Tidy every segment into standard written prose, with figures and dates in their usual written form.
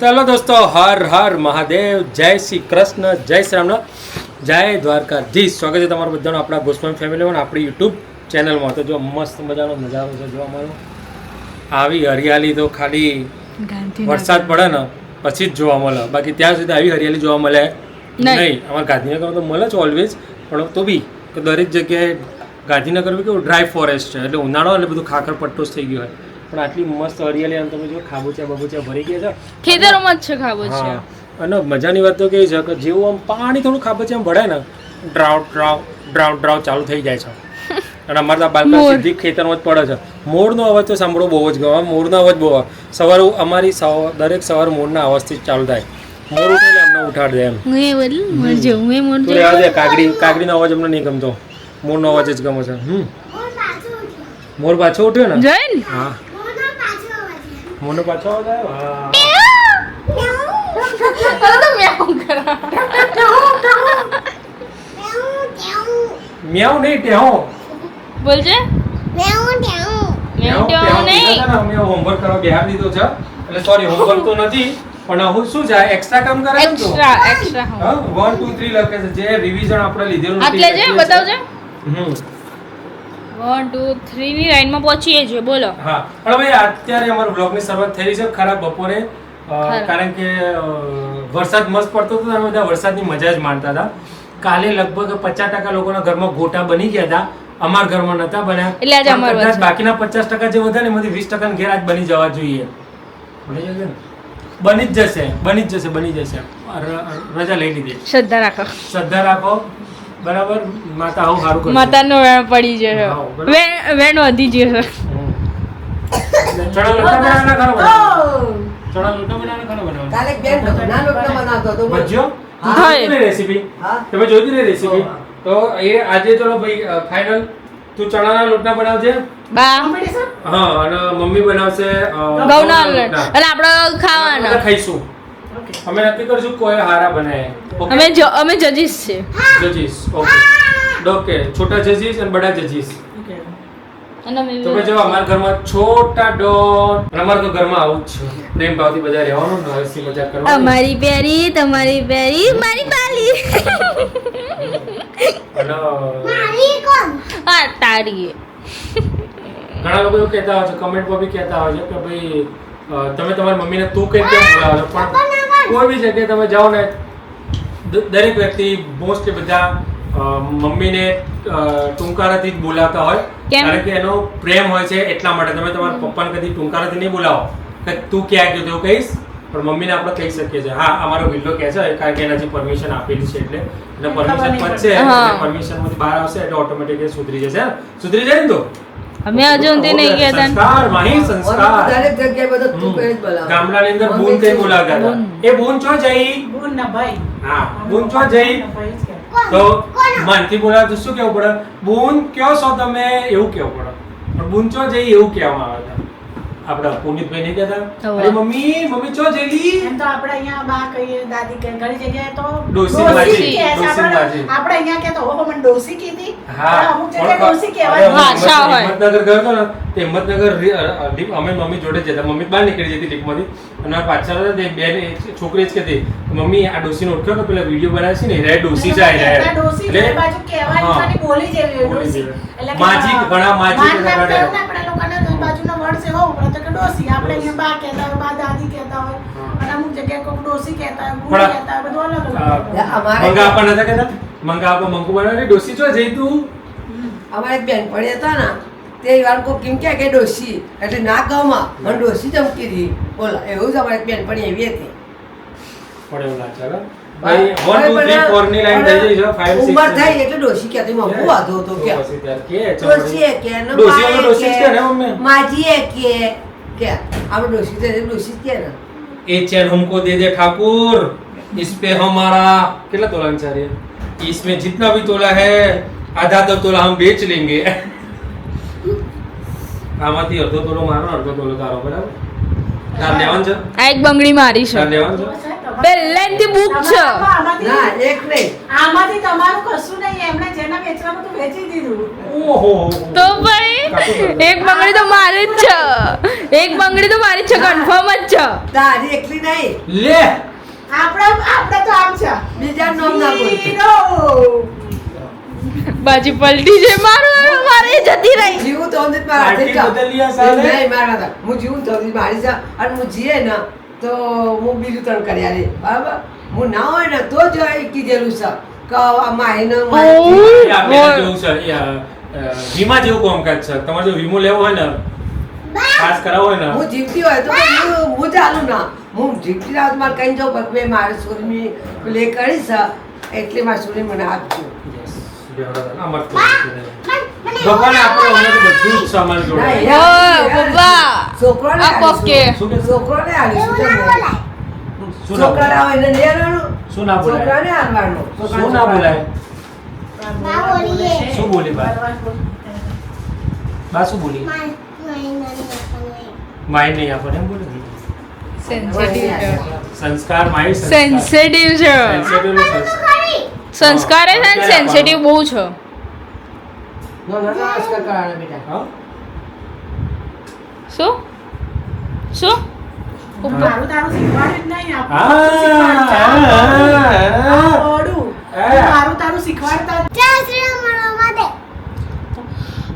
ચાલો દોસ્તો, હર હર મહાદેવ, જય શ્રી કૃષ્ણ, જય શ્રી રામ, જય દ્વારકાધીશ. સ્વાગત છે તમારું બધાનું આપણા ગોસ્વામી ફેમિલીમાં, આપણી યુટ્યુબ ચેનલમાં. તો જો મસ્ત મજાનો નજારો છે જોવા મળ્યો. આવી હરિયાળી તો ખાલી વરસાદ પડે ને પછી જ જોવા મળે, બાકી ત્યાં સુધી આવી હરિયાળી જોવા મળે નહીં. અમારા ગાંધીનગરમાં તો મળે છે ઓલવેઝ, પણ તો બી દરેક જગ્યાએ ગાંધીનગર બી કેવું ડ્રાય ફોરેસ્ટ છે, એટલે ઉનાળો એટલે બધું ખાખર પટ્ટો જ થઈ ગયો હોય. પણ આટલી મસ્ત હરિયાળી આમ તમે જો ખાબોચિયા બબોચિયા ભરી ગયા છે ખેતરોમાં જ છે ખાબોચિયા. અને મજાની વાત તો કેવી છે કે જેવું આમ પાણી થોડું ખાબોચિયા ભળે ને ડ્રાઉટ ડ્રાઉટ ચાલુ થઈ જાય છે. અને અમારે તો બાલ્કની સીધી ખેતરમાં જ પડે છે. મોરનો અવાજ તો સાંભળવો બહુ જ ગમે. મોરનો અવાજ બહુ સવારે અમારી દરેક સવાર મોરના અવાજથી જ ચાલુ થાય. મોર ઉઠે એટલે અમને ઉઠાડ દે એમ. કાગડીનો અવાજ અમને નહીં ગમતો, મોરનો અવાજ જ ગમે છે. મોર પાછો ઉઠ્યો ને, હા મોનો પાછો આવ્યો. મ્યાઉ નહીં ટેહો બોલજે. અમે હોમવર્ક કરવા બેહાર દીધો છે, એટલે સોરી હોમવર્ક તો નથી, પણ હું શું છે એક્સ્ટ્રા કામ કરે છે. એક્સ્ટ્રા 1 2 3 લખે છે, જે રિવિઝન આપણે લીધેલું આટલે જે બતાવજે. 1 હમ 2 3 ની લાઈનમાં પહોંચીએ છીએ. બોલો. હા, પણ ભાઈ અત્યારે અમારા બ્લોગની શરૂઆત થઈ છે ખરાબ બપોરે, કારણ કે વરસાદ મસ્ત પડતો હતો અને બધા વરસાદની મજા જ માણતા હતા. કાલે લગભગ 50% લોકોના ઘરમાં ગોટા બની ગયા હતા, અમારા ઘરમાં નતા બન્યા, એટલે આજે અમારા બાકીના 50% જે વધ્યા ને એમાંથી 20% ઘેર આજ બની જવા જોઈએ. બની જ જશે. રજા લઈ લીધી. શ્રદ્ધા રાખો બરાબર. માતા આવું સારું કરશે. માતાનો વેણ પડી જશે, વેણ વધી જશે. ચણા લોટા બનાવવાના ખરો બનાવવાનો. કાલે બેન ના લોટનો બનાવતો હતો. ભજીયો હા રેસીપી તમે જોઈતી ને રેસીપી, તો એ આજે ચલો ભાઈ ફાઇનલ. તું ચણાના લોટના બનાવજે. બા હા, અને મમ્મી બનાવશે ઘઉંના લોટ, અને આપણે ખાવાના ખાઈશું. અમે નક્કી કરશું કોઈ હારા બનાવે. અમે જજીસ છે. જજીસ ઓકે, છોટા જજીસ અને બડા જજીસ. તો ભાઈ જો અમારા ઘરમાં છોટા ડોન, અમારા તો ઘરમાં આવું જ છે, પ્રેમ ભાવથી બધા રહેવાનું, હસી મજાક કરવાનું. અમારી પ્યારી, તમારી પ્યારી, મારી પાલી. અને હા તારી. ઘણા લોકો એવું કહેતા હોય છે, કમેન્ટમાં બી કહેતા હોય છે કે ભાઈ તમે તમારી મમ્મીને તું કઈ કેમ બોલાવો છો, પણ કોઈ બી જગ્યાએ તમે જાઓ ને દરેક વ્યક્તિ મોસ્ટલી બધા મમ્મીને ટૂંકારાથી જ બોલાવતા હોય, કારણ કે એનો પ્રેમ હોય છે. એટલા માટે તમે તમારા પપ્પાને કદી ટૂંકારાથી નહીં બોલાવો કે તું ક્યાં ગયો તેવું કહીશ, પણ મમ્મીને આપણે કહી શકીએ છીએ. હા, અમારો વિલ્લો કહે છે, કારણ કે એનાથી પરમિશન આપેલી છે, એટલે પરમિશન પતશે, પરમિશન માંથી બહાર આવશે એટલે ઓટોમેટિક સુધરી જશે. સુધરી જાય ને તો અમે હજુ ઊંધી નહીં ગયા હતા. સંસ્કાર માહી સંસ્કાર. દરેક જગ્યાએ બધું તું કહી જ બોલાવો. ગામડાની અંદર બૂન કઈ બોલાવતા હતા. એ બૂન ચો જઈ, બૂન ના ભાઈ. હા બૂન ચો જઈ, તો માનથી બોલાવતું શું કેવું પડે? બૂન કયો છો તમે, એવું કેવું પડે. પણ બૂન ચો જઈ એવું કહેવામાં આવે છે. આપડા પુનિતભાઈ નહીં કહેતા, અરે મમ્મી ચો જઈલી. એમ તો આપણે અહીંયા બા કહીએ, દાદી કહે, ઘણી જગ્યાએ તો ડોસી બાજી, ડોસી બાજી. આપણે અહીંયા કે તો ઓહો મને ડોસી કીધી. હા, અમુક જગ્યાએ ડોસી કહેવાય. ભાષા હોય. હિંમતનગર ગયો હતો ને, તે હિંમતનગર અમે મમ્મી જોડે જતા, મમ્મી બહાર નીકળી જતી લીફમાંથી, અને પાછળ હતા તે બેન છોકરી જ કહેતી, મમ્મી આ ડોસીને ઓળખ્યો કે પેલા વિડીયો બનાવે છે ને રે ડોસી જાય રે, ડોસી જે બાજુ કહેવાની ખાલી બોલી જેવી ડોસી. એટલે માજી ઘણા માજી આપણે લોકોને બાજુનો વર્ડ છે હો, તો કે ડોસી. આપણે અહીંયા બા કહેતા હોય, બા દાદી કહેતા હોય, અને અમુક જગ્યાએ કોક ડોસી કહેતા હોય, બુડી કહેતા હોય, બધું અલગ અલગ. મંગા આપા નતા કહેતા, મંગા આપા મંકુ બનાવે ડોસી ચો જઈ તું. અમારે એક બેનપણી હતા ને, તે વાર કોઈ કેમ કે ડોસી એટલે ના ગામમાં મને ડોસી ચમકી દી બોલા, એવું જ અમારે એક બેનપણી એવી હતી. પણ એવું ના ચાલે ભાઈ. 1 2 3 4 ની લાઈન થઈ જઈ છે. 5 6 ઉંમર થાય એટલે ડોસી કહેતી, મમ્મુ વાંધો હતો કે ડોસી કે ને ડોસી કે ને મમ્મી માજી કે આપણે ડોસી તો ડોસી કે ને. એ चैन हमको दे दे ठाकुर, इस पे हमारा कितना तोला चाहिए, इसमें जितना भी तोला है आधा तोला हम बेच लेंगे. આમાંથી અડધો તોલો મારો, અડધો તોલો તારો, બરાબર? તાર લેવાનું છે? આ એક બંગડી મારી છે. તાર લેવાનું છે? પહેલેથી બુક છે. આમાંથી ના એક નહીં. આમાંથી તમારું કશું નહીં, એમણે જેને વેચવાનું હતું વેચી દીધું. ઓહો તો ભાઈ એક બંગડી તો મારી જ છે. એક બંગડી તો મારી જ છે, કન્ફર્મ જ છે. તારી એકલી નહીં. લે આપણે તો આમ છે. બીજા નામ ના બોલ. હીરો. બાજી પલટી છે મારું, મારે જતી રહી. જીવું તો જ મારા હાથે પાર્ટી બદલી આ સાલે. નહીં મારા હાથે. હું જીવું તો જ મારી છે અને હું જીએ ને તો હું બીજું ત્રણ કર્યા રે બરાબર. હું ના હોય ને તો જ એ કીધેલું છે કે આમાં આઈને આપણે જેવું છે વીમા જેવું કામકાજ છે. તમારે જો વીમો લેવો હોય ને, ખાસ કરાવવો હોય ને, હું જીવતી હોય તો હું ચાલુ ના. હું જીવતી રાત મારે કઈ જાઉં ભગવે મારે સુરમી પ્લે કરી છે એટલે મારી સુરી મને આપજો. ભગવાન આપણો અમને તો બધું જ સામાન જોડે. ઓય પપ્પા, છોકરોને આ પકે. શું કે? છોકરોને આલીશું શું ના છોકરા હોય એને લઈ આવવાનું. શું ના બોલાય? છોકરાને આલવાનું. શું ના બોલાય? શું બોલી બા? બા શું બોલી? માય નહીં આપણને એમ બોલે. સેન્સિટિવ છે. સંસ્કાર માય સેન્સિટિવ છે. સેન્સિટિવ નો સંસ્કાર. સંસ્કાર છે ને સેન્સિટિવ બહુ છે. નમસ્કાર કરવાના બેટા. હા? શું શું મારું તારું શીખવાડ્યું જ નહીં. આપણું શીખવાડતા. આ ઓરડું. મારું તારું શીખવાડતા જ.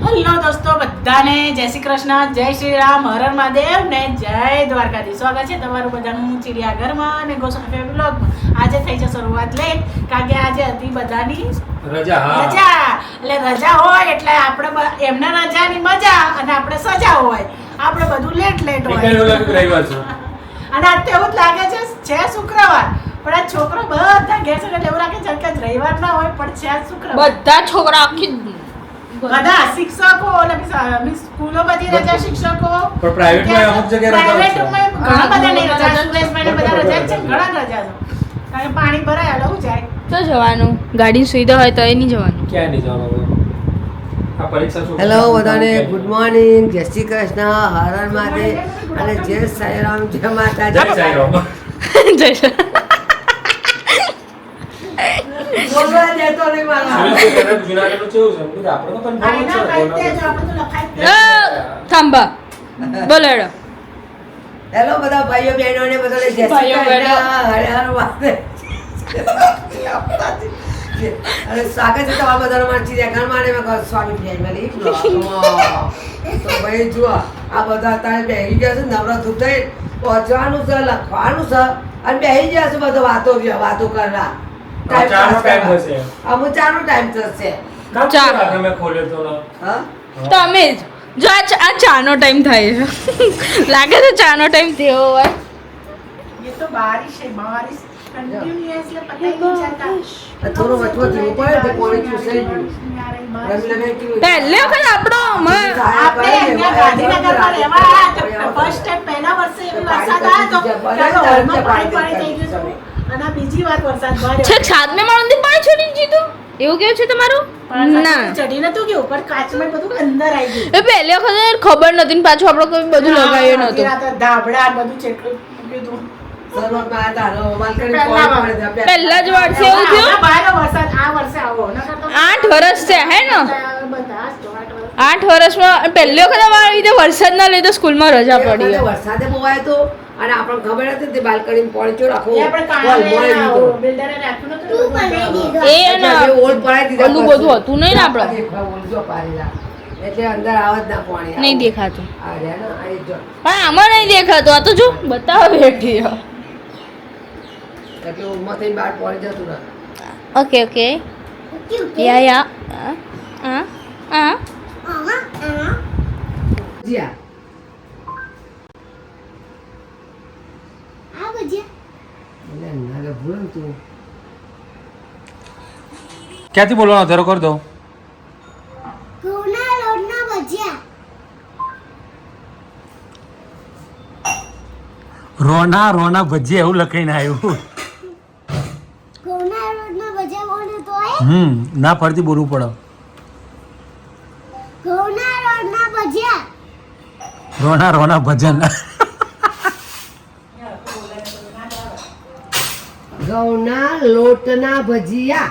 હેલો દોસ્તો, બધાને જય શ્રી કૃષ્ણ, જય શ્રી રામ, હર હર મહાદેવ ને જય દ્વારકાધીશ. સ્વાગત છે તમારું બધાનું ચિડિયાઘરમાં અને ગોસાફે બ્લોગમાં. આજે થઈ છે શરૂઆત લેટ, કારણ કે આજે હતી બધાની રજા. હા. રજા. એટલે રજા હોય એટલે આપણે એમને રજાની મજા અને આપણે સજા હોય. આપણે બધું લેટ લેટ નીકળ્યું હોય. લાગે કે રવિવાર છે. અને આજ તો એવું જ લાગે છે શુક્રવાર, પણ આ છોકરો બધા ઘેર છે એટલે એવું લાગે છે કે આજ રવિવાર ના હોય પણ છે આજ શુક્રવાર. બધા છોકરા આખી બધા શિક્ષકો અને સ્કૂલો બધી રજા, શિક્ષકો પણ private માં અમુક જગ્યાએ રજા છે. પ્રાઇવેટમાં ઘણા બધા નહીં રજા, સુરેશભાઈને બધા રજા જ છે, ઘણા રજા છે. કારણ કે પાણી ભરાય એટલે હું જાય. તો જવાનું, ગાડી સુવિધા હોય તો એ નહીં જવાનું. ક્યાં નહીં જવાનું હવે? આ પરીક્ષા શું? હેલો બધાને ગુડ મોર્નિંગ, જય શ્રી કૃષ્ણ, હર હર મહાદેવ અને જય સાંઈરામ, જય જય માતાજી. સાંઈરામ. જય શ્રી- બોલવા દેતો નહીં મારા. સુરેશ જુનાગઢનું કેવું છે? બધું આપણે તો confirm જ આઈના છે. કઈ તે જ આપણે તો લખાય જ છે. થાંભા બોલો હેડો. હેલો બધા ભાઈઓ બહેનોને બધાને જય શ્રી ભાઈઓ, બહેનો. કૃષ્ણ, હરે હર મહાદેવ. અને સ્વાગત છે તમારા બધાનું મારા ચિડિયાઘરમાં અને મેં કહું સ્વામી પ્રિયાજી મારી તો ભાઈ જુઓ આ બધા અત્યારે બેસી ગયા છે નવરાત્રું થઈ પહોંચવાનું છે, લખવાનું છે અને બેસી ગયા છે બધો વાતો કરવા. હવે ચાનો time થશે. અમુક ચાનો ટાઈમ થશે. કામ ચા. શું રાત્રે મેં ખોલ્યો તો ને? હા તમે જ જો આ ચાનો ટાઈમ થાય છે. લાગે છે ચાનો ટાઈમ થયો હોય. ये तो बारिश है, बारिश कंटिन्यूअसली पता ही नहीं चलता. થોડું વચમાં ધીમું પડે તો પાણી ચૂસાઈ ગયું. बारिश રમી લગાઈ કેવું? પહેલે વખત આપણો હમણાં આપણે અહીંયા ગાંધીનગરમાં રહેવા આવ્યા તો ફર્સ્ટ ટાઈમ પહેલા વર્ષે એવી વરસાદ આવ્યો તો ત્યારે હોલમાં પાણી થઈ ગયું હતું. અને આ બીજી વાર વરસાદ ભર્યો. છે છાતમે મારું પાણી છોડી દીધું એવું કેવું છે તમારું? ના ચડી નતું ગયું પણ કાચમાં બધું અંદર આવી ગયું. એ પહેલી વખત ખબર નથી ને પાછું આપણે કોઈ બધું લગાવ્યું નતું. રાતે ધાબળા ને બધું ચેટલું કીધું. શરૂઆતમાં આ તારો બાલ્કની પહેલા પાણી પડે છે. પહેલા જ વર્ષે એવું થયું. આ બાર વરસાદ આ વર્ષે આવો નકર તો 8 વર્ષ છે હે ને? બધા જ તો 8 વર્ષ. 8 વર્ષમાં પહેલી વખત અમારી રીતે વરસાદ ના લીધે સ્કૂલમાં રજા એ પડી. વખતે વરસાદે બહુ આવ્યો તો અને આપણને ખબર હતી ને તે બાલ્કની પાણી ચો રાખો એ આપણે કાલે બિલ્ડરે રાખ્યું નતું. એ ને ઓલ પડાઈ દીધા ઓલું બધું હતું નહીં ને આપણે? ઓલું જો પારેલા. એટલે અંદર આવે જ ના પાણી નહીં દેખાતું. આ રહ્યા ને આ જો પણ આમાં નહીં દેખાતું. આ તો જો બતાવો બેઠી છે. એટલે ઉમા થઈને બહાર પાણી જતું રહે. ઓકે ઓકે યા જીયા એટલે નાગે ભૂલ ને તું ક્યાંથી બોલવાનો ધરો કરી દો. રોના રોના ભજીયા એવું લખાઈને આવ્યું. ના ફરતી બોલવું પડે. રોના રોના ભજન. ઘઉંના લોટના ભજીયા.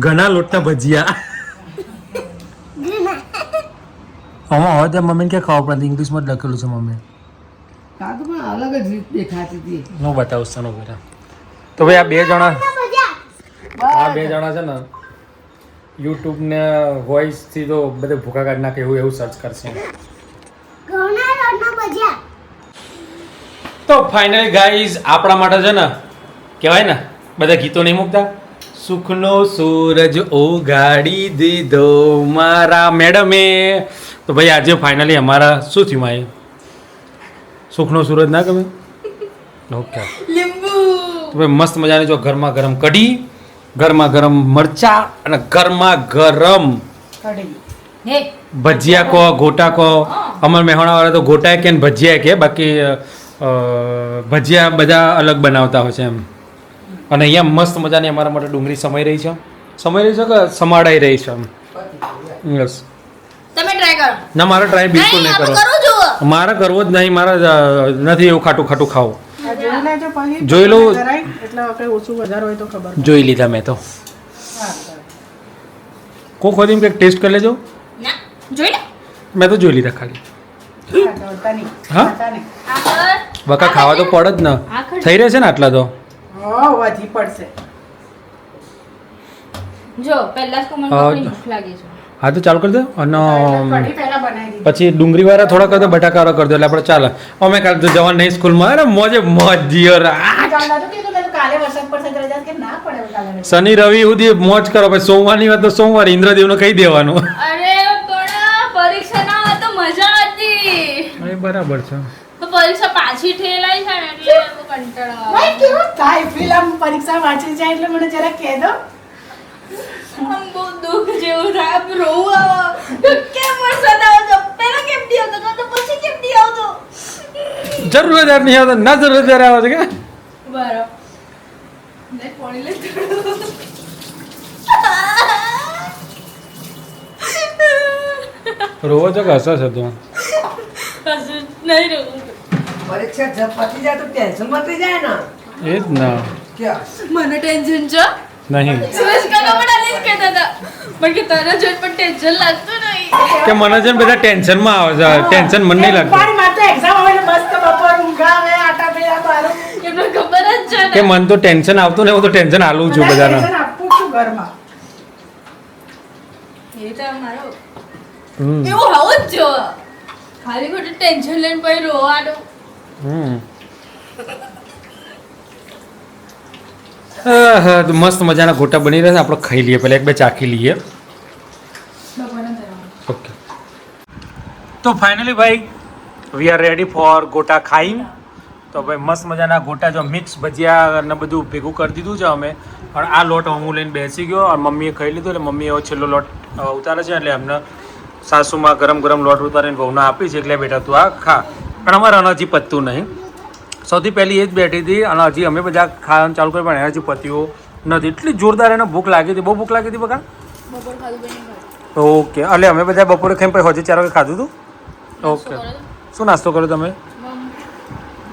ઘણા લોટના ભજીયા. આમાં હવે ત્યાં મમ્મીને ક્યાં ખાવા પડે ઇંગ્લિશમાં જ લખેલું છે મમ્મી. કાં તો પણ અલગ જ રીત દેખાતી હતી. હું બતાવું સનો બેટા. તો ભાઈ આ બે જણા છે ને યુટ્યુબ ને વોઇસ થી તો બધે ભૂખા કાઢી નાખે એવું સર્ચ કરશે. તો ફાઇનલી ગાઈઝ આપણા માટે છે ને કહેવાય ને બધા ગીતો નહીં મૂકતા. સુખનો સૂરજ ઉગાડી દીધો મારા મેડમે. તો ભાઈ આજે ફાઇનલી અમારા શું થયું માએ સુખનો સૂરજ ના ગમે? ઓકે લીંબુ તો ભાઈ મસ્ત મજાની જો ગરમા ગરમ કઢી, ગરમા ગરમ મરચા અને ગરમા ગરમ હે ભજીયા કહો ગોટા કહો. અમારા મહેણાવાળા તો ગોટા કે ને ભજીયા કે, બાકી ભજીયા બધા અલગ બનાવતા હોય છે એમ. અને અહીંયા મસ્ત મજાની અમારા માટે ડુંગળી સમાઈ રહી છે. સમાઈ રહી છે કે સમાડાઈ રહી છે એમ? યસ. તમે ટ્રાય કરો. ના મારે ટ્રાય બિલકુલ નહીં નહીં, કરો. કરું છું. મારે કરવો જ નહીં. મારે નથી એવું ખાટું ખાટું ખાવું. જોઈ લેજો પછી જોઈ લઉં. જરાય, એટલે આપણે ઓછું વધારે હોય તો ખબર પડે. જોઈ લીધા મેં તો. કોક ખોદી કંઈક ટેસ્ટ કરી લેજો. ના જોઈ લે. મેં તો જોઈ લીધા ખાલી. દોડતા નહીં, હા? ખાતા નહીં. આગળ બકા ખાવા તો પડે જ ને. થઈ રહેશે ને આટલા તો. વધી પડશે. જો પહેલા જ કોમલ પકડી ભૂખ લાગી છે. હા તો ચાલુ કરી દો. અને કઢી પહેલા બનાવી દીધી. પછી ડુંગળી વાળા થોડા કરી દો, બટાકાવાળા કરી દો એટલે આપણે ચાલે. અમે કાલે તો જવાનું નહીં સ્કૂલમાં. અરે મોજે મોજ જીઓ. કાલે નહોતું કીધું મેં તો કાલે વરસાદ પડશે તો રજા કે ના પડે કાલે રજા. શનિ રવિ સુધી મોજ કરો. પછી સોમવારની વાત તો સોમવાર ઇન્દ્રદેવને કહી દેવાનું. અરે પણ પરીક્ષા ના હોય તો મજા હતી. બરાબર છે. તો પરીક્ષા પાછી ઠેલાઈ છે ને એટલે બહુ કંટાળો આવે. ભાઈ કેવું થાય ફિલ્મ પરીક્ષા વાંચી જાય એટલે મને જરા કહે દો. આમ બહુ દુઃખ જેવું થાય. આમ રોવું આવે. કેમ વરસાદ આવતો? પહેલા કેમ નહીં આવતો? તો પછી કેમ નહીં આવતો? જરૂર જ નહીં આવતો. ના જરૂર ત્યારે આવે છે કે બરાબર. લે પાણી લે. રોવો છો કે હસો છો તું? હજુ નહીં રોવું. પરીક્ષા પતી જાય તો ટેન્શન મટી જાય ને. એ જ ના. ક્યાં? મને ટેન્શન છે. નહીં સુરેશ કાકા પણ આને જ કહેતા હતા. પણ કે તને જોઈને પણ ટેન્શન લાગતું નહીં. કે મને છે ને બધા ટેન્શનમાં આવે છે. ટેન્શન મને નહીં લાગતું. મારી માથે એક્ઝામ આવે ને મસ્ત બપોર ઊંઘ આવે આટા પીડા બારું. એમને ખબર જ છે કે ને. મને તો ટેન્શન આવતું ને હું તો ટેન્શન આલું છું બધાને. ટેન્શન આપું છું ઘરમાં. એ તો મારો હમ. એવું હોવું જ જો. ખાલી ખોટું ટેન્શન લઈને પછી રોવાનું. હમ. આહા, તો મસ્ત મજાના ગોટા બની રહ્યા છે. આપણે ખાઈ લઈએ પહેલાં એક બે ચાખી લઈએ. ઓકે તો ફાઇનલી ભાઈ વી આર રેડી ફોર ગોટા ખાઈ. તો ભાઈ મસ્ત મજાના ગોટા જો મિક્સ ભજીયા અને બધું ભેગું કરી દીધું છે અમે. પણ આ લોટ હું લઈને બેસી ગયો અને મમ્મીએ ખાઈ લીધું. એટલે મમ્મીએ હવે છેલ્લો લોટ ઉતારે છે. એટલે અમને સાસુમાં ગરમ ગરમ લોટ ઉતારીને વહુને આપી છે. એટલે બેટા તું આ ખા. પણ અમારે હજી પતતું નહીં. સૌથી પહેલી એ જ બેઠી હતી અને હજી અમે બધા ખાવાનું ચાલુ કર્યું પણ એને હજી પત્યું નથી. એટલી જોરદાર એને ભૂખ લાગી હતી. બહુ ભૂખ લાગી હતી બકા. બપોર ખાધું બની ગયું. ઓકે એટલે અમે બધા બપોરે ખાઈને પછી હજી 4 વાગે ખાધું હતું. ઓકે શું નાસ્તો કર્યો તમે?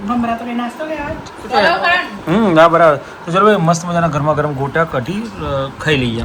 મમરા તો કઈ નાસ્તો લેવા બરાબર. હા બરાબર. તો ચલો ભાઈ મસ્ત મજાના ગરમા ગરમ ગોટા કઢી ખાઈ લઈએ.